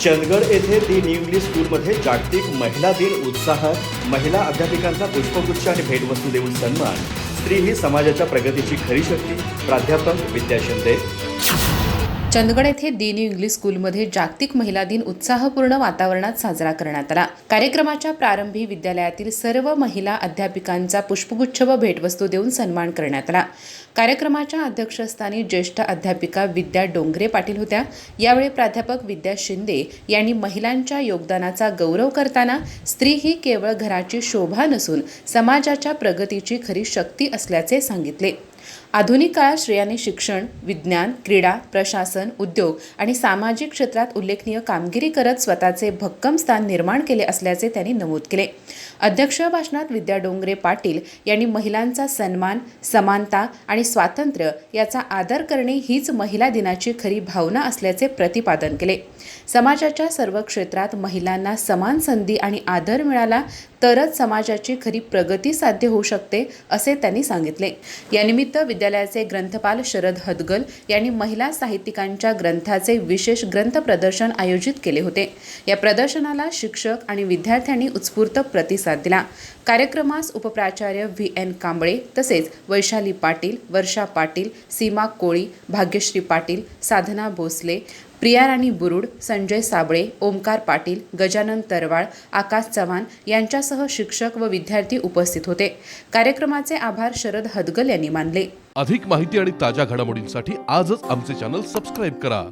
चंदगड येथे दी new English स्कूलमध्ये जागतिक महिला दिन उत्साहात. महिला अध्यापिकांचा पुष्पगुच्छ आणि भेटवस्तू देऊन सन्मान. स्त्री ही समाजाच्या प्रगतीची खरी शक्ती. प्राध्यापक विद्या शिंदे. चंदगड येथे दी न्यू इंग्लिश स्कूलमध्ये जागतिक महिला दिन उत्साहपूर्ण वातावरणात साजरा करण्यात आला. कार्यक्रमाच्या प्रारंभी विद्यालयातील सर्व महिला अध्यापिकांचा पुष्पगुच्छ व भेटवस्तू देऊन सन्मान करण्यात आला. कार्यक्रमाच्या अध्यक्षस्थानी ज्येष्ठ अध्यापिका विद्या डोंगरे पाटील होत्या. यावेळी प्राध्यापक विद्या शिंदे यांनी महिलांच्या योगदानाचा गौरव करताना स्त्री ही केवळ घराची शोभा नसून समाजाच्या प्रगतीची खरी शक्ती असल्याचे सांगितले. आधुनिक काळात स्त्रियांनी शिक्षण, विज्ञान, क्रीडा, प्रशासन, उद्योग आणि सामाजिक क्षेत्रात उल्लेखनीय कामगिरी करत स्वतःचे भक्कम स्थान निर्माण केले असल्याचे त्यांनी नमूद केले. अध्यक्ष भाषणात विद्या डोंगरे पाटील यांनी महिलांचा सन्मान, समानता आणि स्वातंत्र्य याचा आदर करणे हीच महिला दिनाची खरी भावना असल्याचे प्रतिपादन केले. समाजाच्या सर्व क्षेत्रात महिलांना समान संधी आणि आदर मिळाला तरच समाजाची खरी प्रगती साध्य होऊ शकते असे त्यांनी सांगितले. यानिमित्त विद्यालयाचे ग्रंथपाल शरद हदगल यांनी महिला साहित्यिकांच्या ग्रंथाचे विशेष ग्रंथ प्रदर्शन आयोजित केले होते. या प्रदर्शनाला शिक्षक आणि विद्यार्थ्यांनी उत्स्फूर्त प्रतिसाद दिला. कार्यक्रमास उपप्राचार्य VN कांबळे तसेच वैशाली पाटील, वर्षा पाटील, सीमा कोळी, भाग्यश्री पाटील, साधना भोसले, प्रिया राणी बुरुड, संजय साबळे, ओमकार पाटील, गजानन तरवाळ, आकाश चव्हाण यांच्यासह शिक्षक व विद्यार्थी उपस्थित होते. कार्यक्रमाचे आभार शरद हदगल यांनी मानले. अधिक माहिती आणि ताज्या घडामोडींसाठी आजच आमचे चॅनल सबस्क्राईब करा.